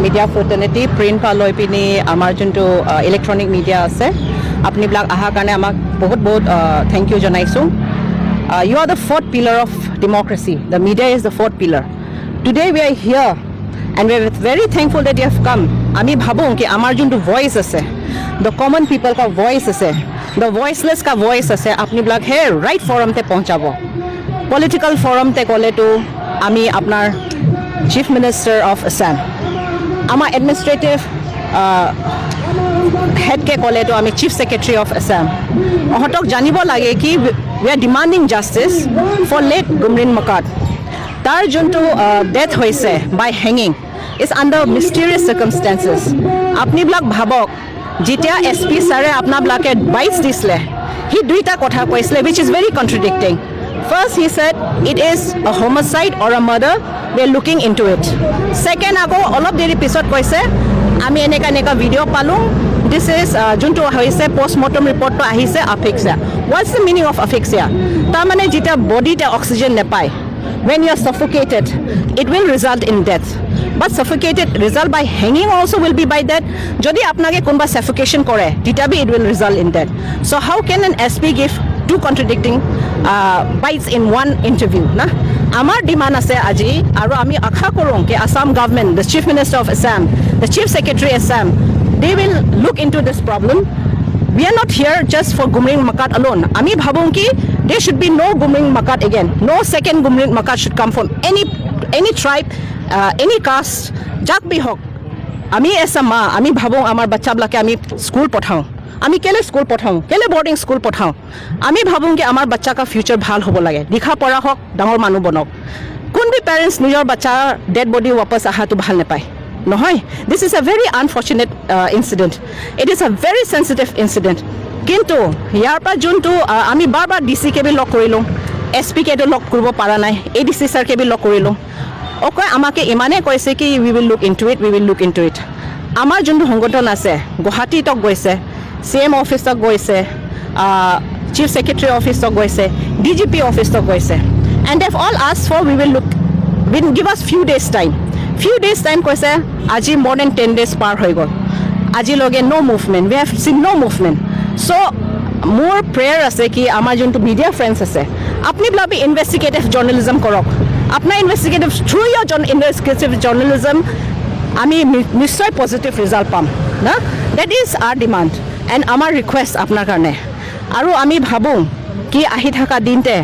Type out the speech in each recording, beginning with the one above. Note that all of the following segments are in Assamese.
মিডিয়া ফ্ৰেটাৰ্নিটি প্ৰিণ্ট পা লৈ পিনি আমাৰ যোনটো ইলেক্ট্ৰনিক মিডিয়া আছে আপুনিবিলাক অহাৰ কাৰণে আমাক বহুত বহুত থেংক ইউ জনাইছোঁ you are the fourth pillar of democracy the media is the fourth pillar today we are here and we are very thankful that you have come আমি ভাবোঁ কি আমাৰ যোনটো ভইচ আছে দ্য কমন পিপল কা ভইচ আছে দ্য ভইচলেছ কা ভইচ আছে আপুনিবিলাক সেই ৰাইট ফৰমতে পਹੁঁচাব পলিটিকেল ফৰমতে ক'লেতো আমি আপোনাৰ চিফ মিনিষ্টাৰ অফ আছাম আমাৰ এডমিনিষ্ট্ৰেটিভ হেডকে ক'লেতো আমি চিফ ছেক্ৰেটাৰী অফ আছাম ইহঁতক জানিব লাগে কি we are demanding justice for late Gumrin মকাত তাৰ যোনটো ডেথ হৈছে বাই হেঙিং ইজ আণ্ডাৰ মিষ্টেৰিয়াছ চাৰ্কামষ্টেঞ্চেছ আপুনিবিলাক ভাবক যেতিয়া এছ পি ছাৰে আপোনাবিলাকে বাইচ দিছিলে সি দুইটা কথা কৈছিলে which is very contradicting First, he said it is a homicide or a murder. We are looking into it. Second, ago all of the episode koise, ami eneka video palu. This is junto hoise postmortem report to ahise asphyxia. What's the meaning of asphyxia? Tamane jita body te oxygen ne pai. When you are suffocated, it will result in death. But suffocated result by hanging also will be by death. Jodi apnage kunba suffocation kore, titabi it will result in death. So how can an SP give two contradicting bites in one interview na amar demand ase aji aru ami akha korong ke Assam government the chief minister of Assam the chief secretary Assam they will look into this problem we are not here just for Gumring Makat alone ami bhabong ki there should be no Gumring Makat again no second Gumring Makat should come from any tribe any caste jak bhi hok ami as a ma ami bhabong amar bachcha blake ami school pothao আমি কেলে স্কুল পঠাওঁ কেলে বৰ্ডিং স্কুল পঠাওঁ আমি ভাবোঁ কি আমাৰ বাচ্চা কা ফিউচাৰ ভাল হ'ব লাগে লিখা পঢ়া হওক ডাঙৰ মানুহ বনক কোন বি পেৰেণ্টছ নিজৰ বাচ্চা ডেড বডি ৱাপছ আহাটো ভাল নাপায় নহয় this is a very unfortunate incident it is a very sensitive incident কিন্তু ইয়াৰ পৰা যোনটো আমি বাৰ বাৰ ডি চি কে বি লগ কৰিলোঁ এছ পি কেটো লগ কৰিব পৰা নাই এ ডি চি ছাৰ কে বি লগ কৰিলোঁ অকল আমাকে ইমানেই কৈছে কি we will look into it আমাৰ যোনটো সংগঠন আছে গুৱাহাটীতক গৈছে CM office tak goise chief secretary office tak goise DGP office tak goise and they've all asked for we will give us few days time koise aji more than 10 days par hoi gol aji loge no movement we have seen no movement so more prayer ase ki amar jonto media friends ase apni blabi investigative journalism korok apna investigative through your investigative journalism ami nishoy positive result pam na that is our demand and আমাৰ ৰিকুৱেষ্ট আপোনাৰ কাৰণে আৰু আমি ভাবোঁ কি আহি থকা দিনতে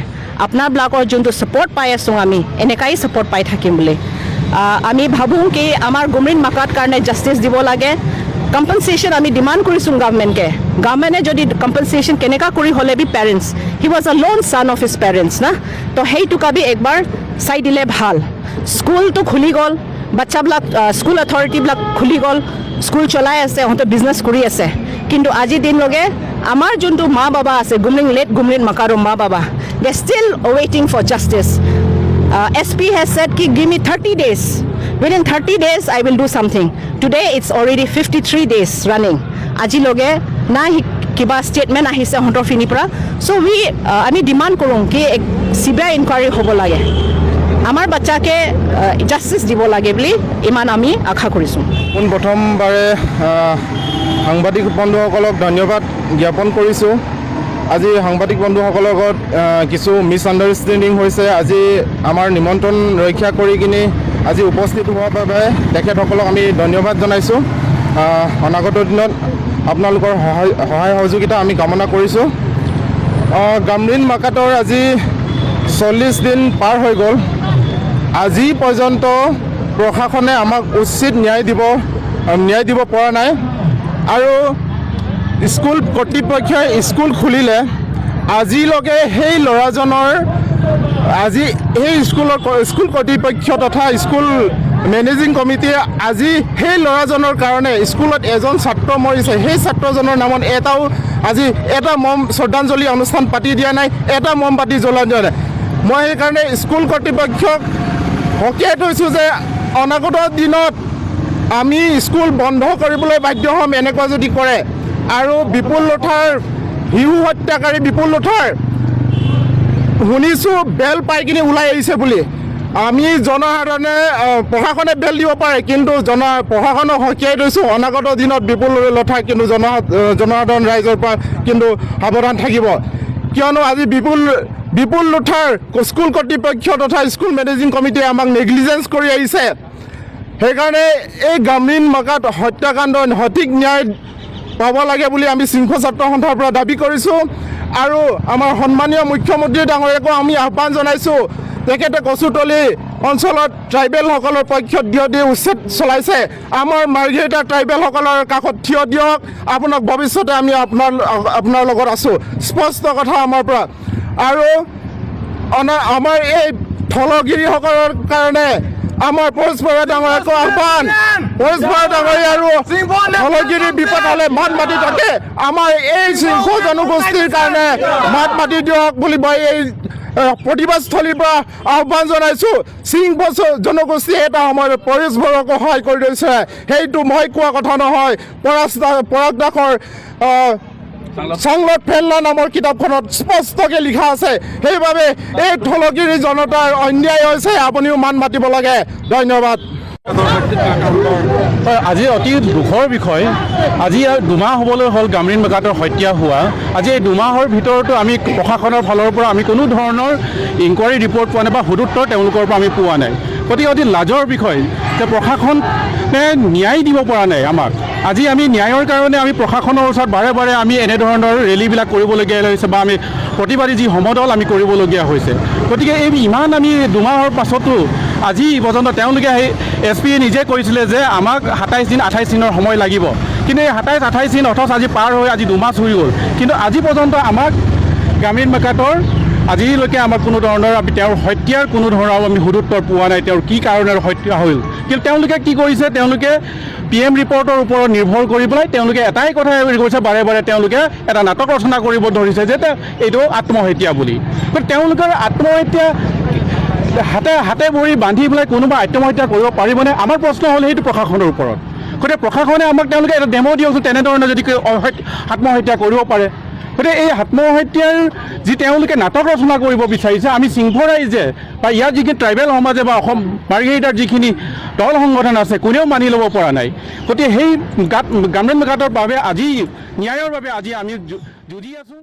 আপোনাবিলাকৰ যোনটো ছাপৰ্ট পাই আছোঁ আমি এনেকাই ছাপৰ্ট পাই থাকিম বুলি আমি ভাবোঁ কি আমাৰ গুমৰিন মাকাত কাৰণে জাষ্টিছ দিব লাগে কম্পেনচেশ্যন আমি ডিমাণ্ড কৰিছোঁ গভৰ্ণমেণ্টে যদি কম্পেনচেশ্যন কেনেকুৱা কৰি হ'লে be parents he was a lone son of his parents না তো সেইটোকা বি একবাৰ চাই দিলে ভাল স্কুলটো খুলি গ'ল বাচ্চাবিলাক স্কুল অথৰিটিবিলাক খুলি গ'ল স্কুল চলাই আছে সিহঁতে বিজনেছ কৰি আছে কিন্তু আজিৰ দিন লগে আমাৰ যোনটো মা বাবা আছে লেট গুমৰিন মাকাৰো মা বাবা দে ষ্টিল ৱেইটিং for justice SP has said ki give me 30 days within 30 days I will do something today it's already 53 days running আজি লগে না কিবা ষ্টেটমেণ্ট আহিছে সিহঁতৰ ফিনিৰ পৰা so we আমি ডিমাণ্ড কৰোঁ কি চিবিআই ইনকুৱাৰী হ'ব লাগে আমাৰ বাচ্চাকে জাষ্টিছ দিব লাগে বুলি ইমান আমি আশা কৰিছোঁ প্ৰথমবাৰে সাংবাদিক বন্ধুসকলক ধন্যবাদ জ্ঞাপন কৰিছোঁ আজি সাংবাদিক বন্ধুসকলৰ লগত কিছু মিছ আণ্ডাৰষ্টেণ্ডিং হৈছে আজি আমাৰ নিমন্ত্ৰণ ৰক্ষা কৰি কিনি আজি উপস্থিত হোৱাৰ বাবে তেখেতসকলক আমি ধন্যবাদ জনাইছোঁ অনাগত দিনত আপোনালোকৰ সহায় সহযোগিতা আমি কামনা কৰিছোঁ গুমৰিন মাকাতৰ আজি 40 দিন পাৰ হৈ গ'ল আজি পৰ্যন্ত প্ৰশাসনে আমাক উচিত ন্যায় দিব পৰা নাই আৰু স্কুল কৰ্তৃপক্ষই স্কুল খুলিলে আজিলৈকে সেই ল'ৰাজনৰ আজি সেই স্কুল কৰ্তৃপক্ষ তথা স্কুল মেনেজিং কমিটিয়ে আজি সেই ল'ৰাজনৰ কাৰণে স্কুলত এজন ছাত্ৰ মৰিছে সেই ছাত্ৰজনৰ নামত এটাও আজি এটা শ্ৰদ্ধাঞ্জলি অনুষ্ঠান পাতি দিয়া নাই এটা মমবাতি জ্বলাই দিয়া নাই মই সেইকাৰণে স্কুল কৰ্তৃপক্ষক সকীয়াই থৈছোঁ যে অনাগত দিনত আমি স্কুল বন্ধ কৰিবলৈ বাধ্য হ'ম এনেকুৱা যদি কৰে আৰু বিপুল লোথাৰ শিশু হত্যাকাৰী বিপুল লোথাৰ শুনিছোঁ বেল পাই কিনে ওলাই আহিছে বুলি আমি জনসাধাৰণে প্ৰশাসনে বেল দিব পাৰে, কিন্তু প্ৰশাসনক সকীয়াই দিছোঁ অনাগত দিনত বিপুল লঠাক কিন্তু জনসাধাৰণ ৰাইজৰ পৰা কিন্তু সাৱধান থাকিব। কিয়নো আজি বিপুল লুঠাৰ স্কুল কৰ্তৃপক্ষ তথা স্কুল মেনেজিং কমিটিয়ে আমাক নেগলিজেঞ্চ কৰি আহিছে। সেইকাৰণে এই গ্ৰামীণ মাকাত হত্যাকাণ্ড সঠিক ন্যায় পাব লাগে বুলি আমি শৃংখ ছাত্ৰ সন্থাৰ পৰা দাবী কৰিছোঁ। আৰু আমাৰ সন্মানীয় মুখ্যমন্ত্ৰী ডাঙৰীয়াকো আমি আহ্বান জনাইছোঁ, তেখেতে কচুতলি অঞ্চলত ট্ৰাইবেলসকলৰ পক্ষত থিয় দি উচ্ছেদ চলাইছে। আমাৰ মাৰ্ঘেৰিটা ট্ৰাইবেলসকলৰ কাষত থিয় দিয়ক, আপোনাক ভৱিষ্যতে আমি আপোনাৰ লগত আছোঁ, স্পষ্ট কথা আমাৰ পৰা। আৰু আমাৰ এই স্থলগিৰিসকলৰ কাৰণে আমাৰ পৰেশ বৰা ডাঙৰীয়াকো আহ্বান, পৰেশ বৰা ডাঙৰীয়া আৰু স্থলগিৰি বিপদ হ'লে মাত মাতি থাকে, আমাৰ এই শৃংখ জনগোষ্ঠীৰ কাৰণে মাত মাতি দিয়ক বুলি মই এই প্ৰতিবাদস্থলীৰ পৰা আহ্বান জনাইছোঁ। শৃংখ জনগোষ্ঠীয়ে এটা সময়ত পৰেশ বৰাকো সহায় কৰি দিছে, সেইটো মই কোৱা কথা নহয়। পৰাগ দাসৰ চাংলত ফেল্লা নামৰ কিতাপখনত স্পষ্টকৈ লিখা আছে। সেইবাবে এই স্থলগিৰি জনতাৰ অন্যায় হৈছে, আপুনিও মান মাতিব লাগে। ধন্যবাদ। আজি অতি দুখৰ বিষয়, আজি 2 মাহ হ'বলৈ হ'ল গ্ৰামীণ মেকাতৰ হত্যা হোৱা। আজি এই 2 মাহৰ ভিতৰতো আমি প্ৰশাসনৰ ফালৰ পৰা আমি কোনো ধৰণৰ ইনকুৱাৰী ৰিপৰ্ট পোৱা নাই বা সুদুত্তৰ তেওঁলোকৰ পৰা আমি পোৱা নাই। গতিকে অতি লাজৰ বিষয় যে প্ৰশাসনে ন্যায় দিব পৰা নাই আমাক। আজি আমি ন্যায়ৰ কাৰণে আমি প্ৰশাসনৰ ওচৰত বাৰে বাৰে আমি এনেধৰণৰ ৰেলীবিলাক কৰিবলগীয়া হৈছে বা আমি প্ৰতিবাদী যি সমদল আমি কৰিবলগীয়া হৈছে। গতিকে এই ইমান আমি 2 মাহৰ পাছতো আজি পৰ্যন্ত তেওঁলোকে সেই SP নিজে কৈছিলে যে আমাক 27 দিন 28 দিনৰ সময় লাগিব, কিন্তু এই 27-28 দিন অথচ আজি পাৰ হৈ আজি 2 মাহ হৈ গ'ল, কিন্তু আজি পৰ্যন্ত আমাক গ্ৰামীণ মেকাতৰ আজিলৈকে আমাৰ কোনো ধৰণৰ তেওঁৰ হত্যাৰ কোনো ধৰণৰ আমি সুদুত্তৰ পোৱা নাই, তেওঁৰ কি কাৰণেৰে হত্যা হ'ল। কিন্তু তেওঁলোকে কি কৰিছে, তেওঁলোকে PM ৰিপৰ্টৰ ওপৰত নিৰ্ভৰ কৰি পেলাই তেওঁলোকে এটাই কথা কৈছে, বাৰে বাৰে তেওঁলোকে এটা নাটক ৰচনা কৰিব ধৰিছে যে এইটো আত্মহত্যা বুলি। কিন্তু তেওঁলোকৰ আত্মহত্যা হাতে ভৰি বান্ধি পেলাই কোনোবা আত্মহত্যা কৰিব পাৰিবনে? আমাৰ প্ৰশ্ন হ'ল সেইটো প্ৰশাসনৰ ওপৰত। গতিকে প্ৰশাসনে আমাক তেওঁলোকে এটা ডেমো দিয়কচোন, তেনেধৰণে যদি আত্মহত্যা কৰিব পাৰে। গতিকে এই আত্মহত্যাৰ যি তেওঁলোকে নাটক ৰচনা কৰিব বিচাৰিছে, আমি শৃংখ ৰাইজে বা ইয়াৰ যিখিনি ট্ৰাইবেল সমাজে বা অসম মাৰ্ঘেৰিটাৰ যিখিনি দল সংগঠন আছে কোনেও মানি ল'ব পৰা নাই। গতিকে সেই গ্ৰামীণ মেকাতৰ বাবে আজি ন্যায়ৰ বাবে আজি আমি যুঁজি আছোঁ।